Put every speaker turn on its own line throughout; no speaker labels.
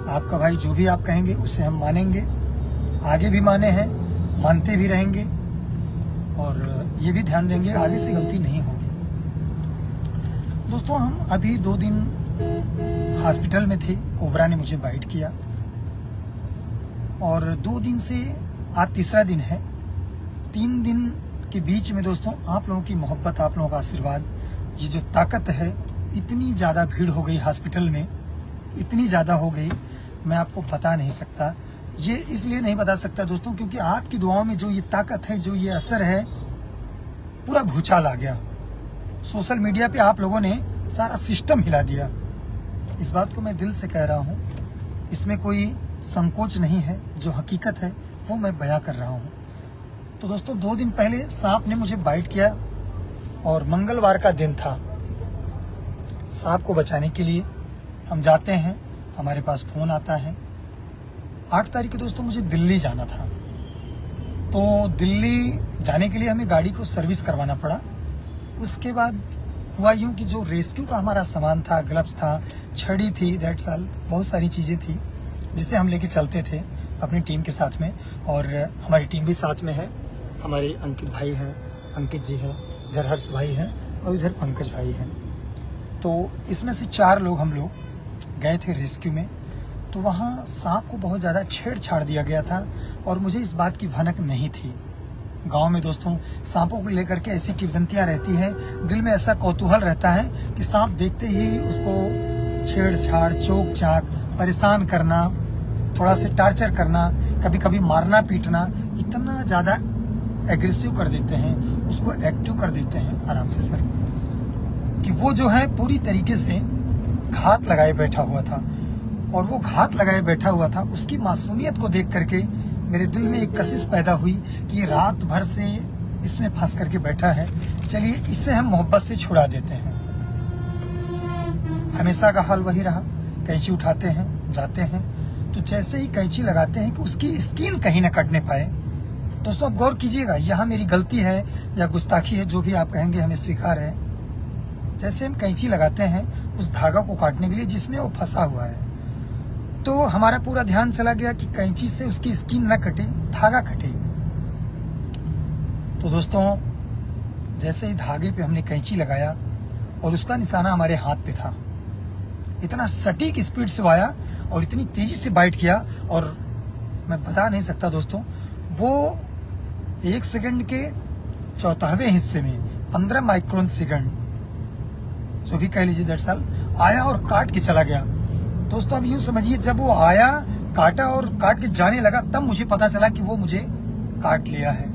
आपका भाई जो भी आप कहेंगे उसे हम मानेंगे, आगे भी माने हैं, मानते भी रहेंगे और ये भी ध्यान देंगे आगे से गलती नहीं होगी। दोस्तों हम अभी 2 दिन हॉस्पिटल में थे, कोबरा ने मुझे बाइट किया और 2 दिन से आज तीसरा दिन है। 3 दिन के बीच में दोस्तों आप लोगों की मोहब्बत, आप लोगों का आशीर्वाद, ये जो ताकत है, इतनी ज़्यादा भीड़ हो गई हॉस्पिटल में, इतनी ज़्यादा हो गई मैं आपको बता नहीं सकता। ये इसलिए नहीं बता सकता दोस्तों क्योंकि आपकी दुआओं में जो ये ताकत है, जो ये असर है, पूरा भूचाल आ गया। सोशल मीडिया पे आप लोगों ने सारा सिस्टम हिला दिया। इस बात को मैं दिल से कह रहा हूँ, इसमें कोई संकोच नहीं है, जो हकीकत है वो मैं बयां कर रहा हूँ। तो दोस्तों 2 दिन पहले सांप ने मुझे बाइट किया और मंगलवार का दिन था। सांप को बचाने के लिए हम जाते हैं, हमारे पास फोन आता है। 8 तारीख को दोस्तों मुझे दिल्ली जाना था, तो दिल्ली जाने के लिए हमें गाड़ी को सर्विस करवाना पड़ा। उसके बाद हुआ यूँ कि जो रेस्क्यू का हमारा सामान था, ग्लव्स था, छड़ी थी, दैट्स ऑल, बहुत सारी चीज़ें थी जिसे हम लेके चलते थे अपनी टीम के साथ में, और हमारी टीम भी साथ में है। हमारे अंकित भाई हैं, अंकित जी हैं, इधर हर्ष भाई हैं और इधर पंकज भाई हैं। तो इसमें से 4 लोग हम लोग गए थे रेस्क्यू में। तो वहाँ सांप को बहुत ज़्यादा छेड़छाड़ दिया गया था और मुझे इस बात की भनक नहीं थी। गांव में दोस्तों सांपों को लेकर के ऐसी किंवदंतियाँ रहती हैं, दिल में ऐसा कौतूहल रहता है कि सांप देखते ही उसको छेड़छाड़, चोक चाक, परेशान करना, थोड़ा से टार्चर करना, कभी कभी मारना पीटना, इतना ज़्यादा एग्रेसिव कर देते हैं, उसको एक्टिव कर देते हैं आराम से सर, कि वो जो है पूरी तरीके से घात लगाए बैठा हुआ था। और वो घात लगाए बैठा हुआ था, उसकी मासूमियत को देख करके मेरे दिल में एक कशिश पैदा हुई कि रात भर से इसमें फंस करके बैठा है, चलिए इससे हम मोहब्बत से छुड़ा देते हैं। हमेशा का हाल वही रहा, कैंची उठाते हैं, जाते हैं, तो जैसे ही कैंची लगाते हैं कि उसकी स्किन कहीं ना कटने पाए। दोस्तों आप गौर कीजिएगा, यहाँ मेरी गलती है या गुस्ताखी है, जो भी आप कहेंगे हमें स्वीकार है। जैसे हम कैंची लगाते हैं उस धागा को काटने के लिए जिसमें वो फंसा हुआ है, तो हमारा पूरा ध्यान चला गया कि कैंची से उसकी स्किन न कटे, धागा कटे। तो दोस्तों जैसे ही धागे पे हमने कैंची लगाया और उसका निशाना हमारे हाथ पे था, इतना सटीक स्पीड से आया और इतनी तेजी से बाइट किया, और मैं बता नहीं सकता दोस्तों, वो 1 सेकंड के 1/4 हिस्से में 15 माइक्रोन सेकंड, जो भी कह लीजिए, दैट्स ऑल, आया और काट के चला गया। दोस्तों अब यूँ समझिए, जब वो आया, काटा और काट के जाने लगा, तब मुझे पता चला कि वो मुझे काट लिया है।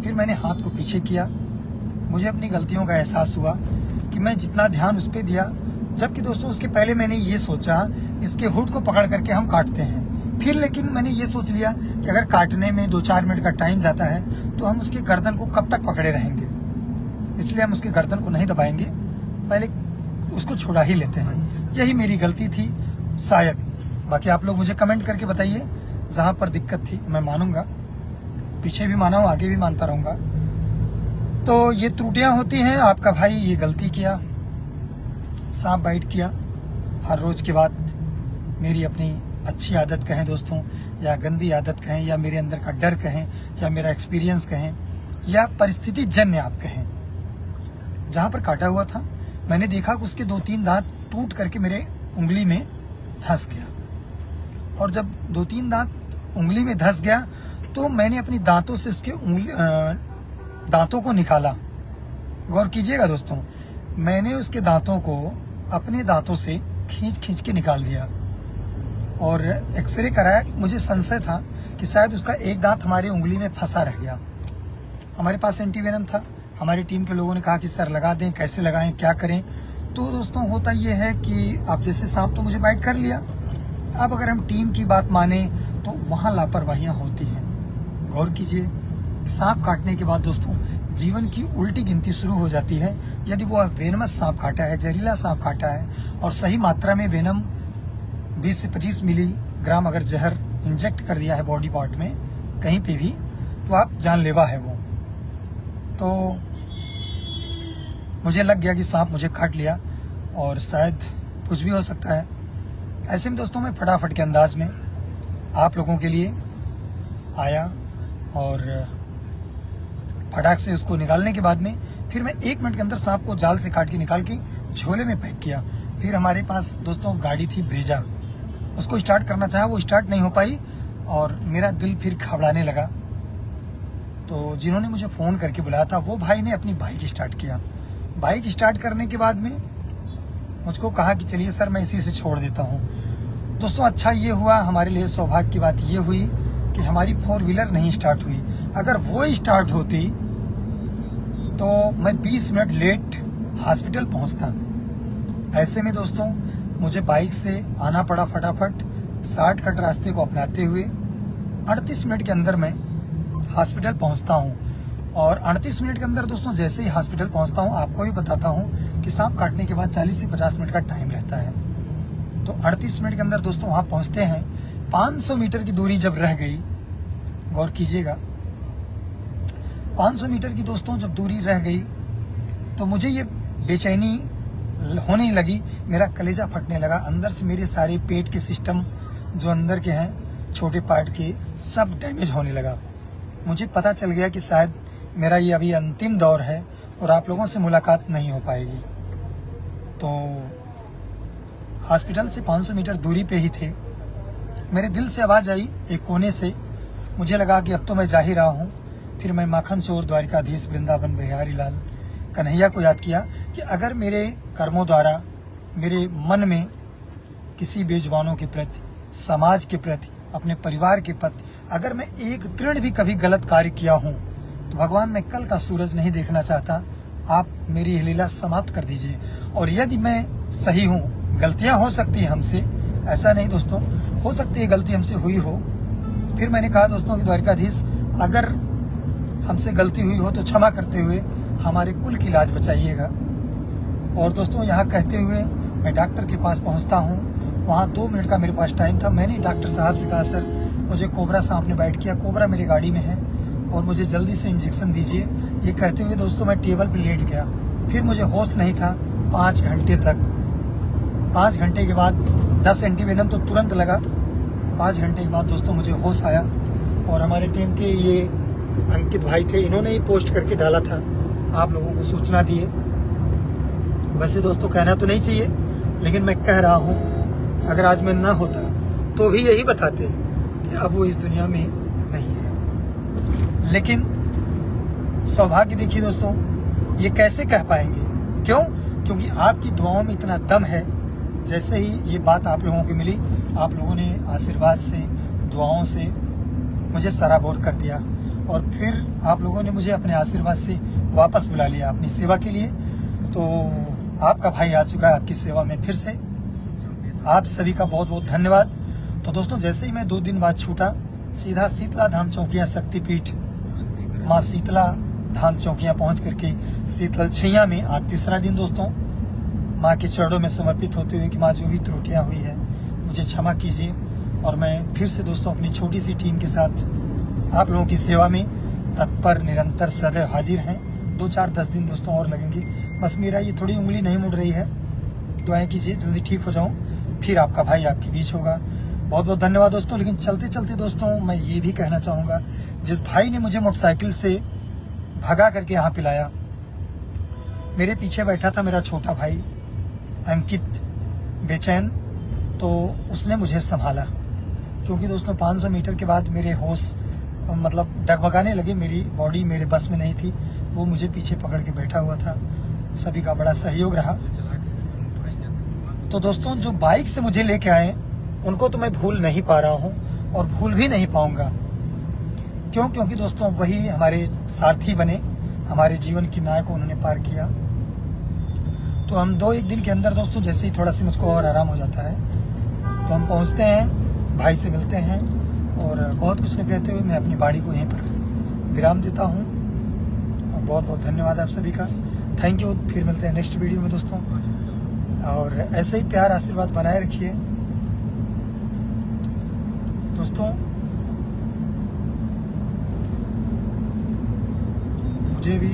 फिर मैंने हाथ को पीछे किया, मुझे अपनी गलतियों का एहसास हुआ कि मैं जितना ध्यान उस पर दिया, जबकि दोस्तों उसके पहले मैंने ये सोचा इसके हुड को पकड़ करके हम काटते हैं। फिर लेकिन मैंने ये सोच लिया कि अगर काटने में 2-4 मिनट का टाइम जाता है तो हम उसके गर्दन को कब तक पकड़े रहेंगे, इसलिए हम उसके गर्दन को नहीं दबाएंगे, पहले उसको छुड़ा ही लेते हैं। यही मेरी गलती थी शायद। बाकी आप लोग मुझे कमेंट करके बताइए, जहाँ पर दिक्कत थी मैं मानूंगा, पीछे भी माना हूँ, आगे भी मानता रहूँगा। तो ये त्रुटियाँ होती हैं, आपका भाई ये गलती किया, सांप बाइट किया। हर रोज़ की बात, मेरी अपनी अच्छी आदत कहें दोस्तों, या गंदी आदत कहें, या मेरे अंदर का डर कहें, या मेरा एक्सपीरियंस कहें, या परिस्थिति जन्य आप कहें, जहाँ पर काटा हुआ था मैंने देखा कि उसके 2-3 दांत टूट करके मेरे उंगली में धंस गया, और जब 2-3 दांत उंगली में धंस गया तो मैंने अपनी दांतों से उसके दांतों को निकाला। गौर कीजिएगा दोस्तों, मैंने उसके दांतों को अपने दांतों से खींच के निकाल दिया और एक्सरे कराया। मुझे संशय था कि शायद उसका एक दांत हमारी उंगली में फंसा रह गया। हमारे पास एंटीवेनम था, हमारी टीम के लोगों ने कहा कि सर लगा दें, कैसे लगाएं, क्या करें। तो दोस्तों होता ये है कि आप जैसे सांप तो मुझे बाइट कर लिया, अब अगर हम टीम की बात माने तो वहाँ लापरवाहियाँ होती हैं। गौर कीजिए, सांप काटने के बाद दोस्तों जीवन की उल्टी गिनती शुरू हो जाती है। यदि वो वेनमस सांप काटा है, जहरीला सांप काटा है, और सही मात्रा में वेनम 20 से 25 मिलीग्राम अगर जहर इंजेक्ट कर दिया है बॉडी पार्ट में कहीं पे भी, तो आप जानलेवा है वो। तो मुझे लग गया कि सांप मुझे काट लिया और शायद कुछ भी हो सकता है। ऐसे में दोस्तों मैं फटाफट के अंदाज में आप लोगों के लिए आया और फटाक से उसको निकालने के बाद में फिर मैं 1 मिनट के अंदर सांप को जाल से काट के निकाल के झोले में पैक किया। फिर हमारे पास दोस्तों गाड़ी थी ब्रेजा, उसको स्टार्ट करना चाहा, वो स्टार्ट नहीं हो पाई और मेरा दिल फिर घबराने लगा। तो जिन्होंने मुझे फ़ोन करके बुलाया था वो भाई ने अपनी बाइक स्टार्ट किया। बाइक स्टार्ट करने के बाद में मुझको कहा कि चलिए सर मैं इसी से छोड़ देता हूँ। दोस्तों अच्छा ये हुआ, हमारे लिए सौभाग्य की बात ये हुई कि हमारी 4 व्हीलर नहीं स्टार्ट हुई। अगर वो स्टार्ट होती तो मैं 20 मिनट लेट हॉस्पिटल पहुंचता। ऐसे में दोस्तों मुझे बाइक से आना पड़ा फटाफट, शॉर्टकट रास्ते को अपनाते हुए 38 मिनट के अंदर मैं हॉस्पिटल पहुंचता हूं। और 38 मिनट के अंदर दोस्तों जैसे ही हॉस्पिटल पहुंचता हूं, आपको भी बताता हूं कि सांप काटने के बाद 40 से 50 मिनट का टाइम रहता है। तो 38 मिनट के अंदर दोस्तों वहां पहुंचते हैं। 500 मीटर की दूरी जब रह गई, गौर कीजिएगा, 500 मीटर की दोस्तों जब दूरी रह गई तो मुझे ये बेचैनी होने लगी, मेरा कलेजा फटने लगा। अंदर से मेरे सारे पेट के सिस्टम जो अंदर के हैं छोटे पार्ट के सब डैमेज होने लगा। मुझे पता चल गया कि शायद मेरा ये अभी अंतिम दौर है और आप लोगों से मुलाकात नहीं हो पाएगी। तो हॉस्पिटल से 500 मीटर दूरी पे ही थे। मेरे दिल से आवाज़ आई एक कोने से, मुझे लगा कि अब तो मैं जा ही रहा हूँ। फिर मैं माखन चोर द्वारिकाधीश वृंदावन बिहारी लाल कन्हैया को याद किया कि अगर मेरे कर्मों द्वारा मेरे मन में किसी बेजुबानों के प्रति, समाज के प्रति, अपने परिवार के प्रति अगर मैं एक तृण भी कभी गलत कार्य किया हूँ तो भगवान मैं कल का सूरज नहीं देखना चाहता, आप मेरी यह लीला समाप्त कर दीजिए। और यदि मैं सही हूँ, गलतियाँ हो सकती हैं हमसे, ऐसा नहीं दोस्तों, हो सकती है गलती हमसे हुई हो। फिर मैंने कहा दोस्तों कि द्वारिकाधीश अगर हमसे गलती हुई हो तो क्षमा करते हुए हमारे कुल की लाज बचाइएगा। और दोस्तों यहाँ कहते हुए मैं डॉक्टर के पास पहुँचता हूँ। वहाँ 2 मिनट का मेरे पास टाइम था। मैंने डॉक्टर साहब से कहा सर मुझे कोबरा सांप ने बाइट किया, कोबरा मेरी गाड़ी में है और मुझे जल्दी से इंजेक्शन दीजिए। ये कहते हुए दोस्तों मैं टेबल पर लेट गया। फिर मुझे होश नहीं था 5 घंटे तक। 5 घंटे के बाद 10 एंटीवेनम तो तुरंत लगा। 5 घंटे के बाद दोस्तों मुझे होश आया और हमारे टीम के ये अंकित भाई थे, इन्होंने ही पोस्ट करके डाला था, आप लोगों को सूचना दिए। वैसे दोस्तों कहना तो नहीं चाहिए लेकिन मैं कह रहा हूँ, अगर आज मैं ना होता तो भी यही बताते कि अब वो इस दुनिया में नहीं है। लेकिन सौभाग्य देखिए दोस्तों, ये कैसे कह पाएंगे, क्यों? क्योंकि आपकी दुआओं में इतना दम है। जैसे ही ये बात आप लोगों को मिली, आप लोगों ने आशीर्वाद से, दुआओं से मुझे सराबोर कर दिया और फिर आप लोगों ने मुझे अपने आशीर्वाद से वापस बुला लिया अपनी सेवा के लिए। तो आपका भाई आ चुका है आपकी सेवा में फिर से। आप सभी का बहुत बहुत धन्यवाद। तो दोस्तों जैसे ही मैं 2 दिन बाद छूटा, सीधा शीतला धाम चौकिया शक्तिपीठ माँ शीतला धाम चौकिया पहुंच करके शीतल छैया में आज 3रा दिन दोस्तों माँ के चरणों में समर्पित होते हुए कि माँ जो भी त्रुटियाँ हुई है मुझे क्षमा कीजिए। और मैं फिर से दोस्तों अपनी छोटी सी टीम के साथ आप लोगों की सेवा में तत्पर, निरंतर, सदैव हाजिर हैं। 2-4-10 दिन दोस्तों और लगेंगे। बस मेरा ये थोड़ी उंगली नहीं मुड़ रही है, दुआएं कीजिए जल्दी ठीक हो जाऊं, फिर आपका भाई आपके बीच होगा। बहुत बहुत धन्यवाद दोस्तों। लेकिन चलते चलते दोस्तों मैं ये भी कहना चाहूँगा, जिस भाई ने मुझे मोटरसाइकिल से भगा करके यहाँ पे लाया, मेरे पीछे बैठा था मेरा छोटा भाई अंकित बेचैन, तो उसने मुझे संभाला। क्योंकि दोस्तों 500 मीटर के बाद मेरे होश मतलब डगमगाने लगे, मेरी बॉडी मेरे बस में नहीं थी। वो मुझे पीछे पकड़ के बैठा हुआ था। सभी का बड़ा सहयोग रहा। तो दोस्तों जो बाइक से मुझे लेके आए उनको तो मैं भूल नहीं पा रहा हूँ और भूल भी नहीं पाऊंगा। क्यों? क्योंकि दोस्तों वही हमारे सारथी बने, हमारे जीवन की नाव को उन्होंने पार किया। तो हम 2-1 दिन के अंदर दोस्तों जैसे ही थोड़ा सा मुझको और आराम हो जाता है तो हम पहुँचते हैं, भाई से मिलते हैं और बहुत कुछ न कहते हुए मैं अपनी गाड़ी को यहीं पर विराम देता हूँ। और बहुत बहुत धन्यवाद आप सभी का, थैंक यू। फिर मिलते हैं नेक्स्ट वीडियो में दोस्तों, और ऐसे ही प्यार आशीर्वाद बनाए रखिए दोस्तों। मुझे भी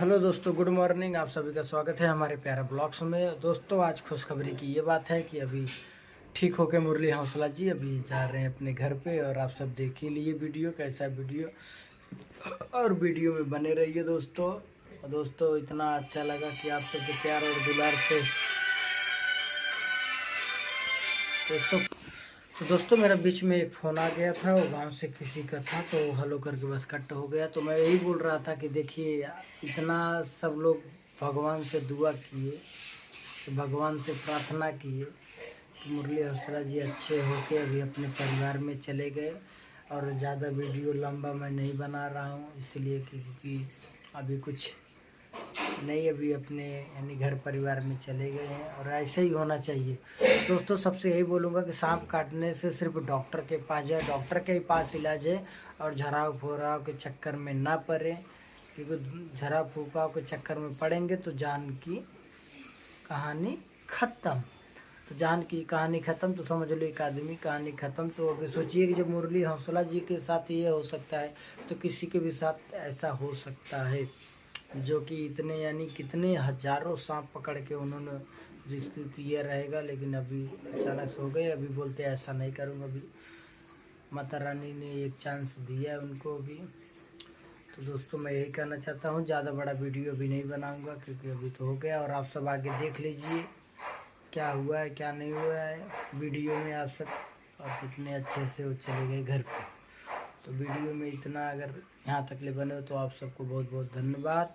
हेलो दोस्तों, गुड मॉर्निंग। आप सभी का स्वागत है हमारे प्यारे ब्लॉग्स में। दोस्तों, आज खुशखबरी की ये बात है कि अभी ठीक होके मुरली हौसला जी अभी जा रहे हैं अपने घर पे। और आप सब देख ही लिए वीडियो, कैसा वीडियो, और वीडियो में बने रहिए दोस्तों। और दोस्तों, इतना अच्छा लगा कि आप सबके प्यार और दुलार से दोस्तों मेरा बीच में एक फ़ोन आ गया था, वो गांव से किसी का था, तो हेलो करके बस कट हो गया। तो मैं यही बोल रहा था कि देखिए, इतना सब लोग भगवान से दुआ किए, तो भगवान से प्रार्थना किए कि मुरली हौसला जी अच्छे होके अभी अपने परिवार में चले गए। और ज़्यादा वीडियो लंबा मैं नहीं बना रहा हूँ, इसलिए क्योंकि अभी कुछ नहीं, अभी अपने यानी घर परिवार में चले गए हैं। और ऐसे ही होना चाहिए दोस्तों। सबसे यही बोलूँगा कि सांप काटने से सिर्फ डॉक्टर के पास जाए, डॉक्टर के ही पास इलाज है। और झराव फोराव के चक्कर में ना पड़े, क्योंकि झराव फूकाव के चक्कर में पड़ेंगे तो जान की कहानी ख़त्म। तो जान की कहानी ख़त्म तो समझ लो एक आदमी कहानी ख़त्म। तो अभी सोचिए कि जब मुरली हौसला जी के साथ ये हो सकता है, तो किसी के भी साथ ऐसा हो सकता है, जो कि इतने यानी कितने हजारों सांप पकड़ के उन्होंने रिस्क किया रहेगा। लेकिन अभी अचानक से हो गए। अभी बोलते ऐसा नहीं करूँगा। अभी माता रानी ने एक चांस दिया है उनको अभी। तो दोस्तों, मैं यही कहना चाहता हूँ, ज़्यादा बड़ा वीडियो भी नहीं बनाऊँगा क्योंकि अभी तो हो गया। और आप सब आगे देख लीजिए क्या हुआ है क्या नहीं हुआ है वीडियो में आप सब, और कितने अच्छे से वो चले गए घर पे। तो वीडियो में इतना, अगर यहाँ तक ले बने हो तो आप सबको बहुत बहुत धन्यवाद।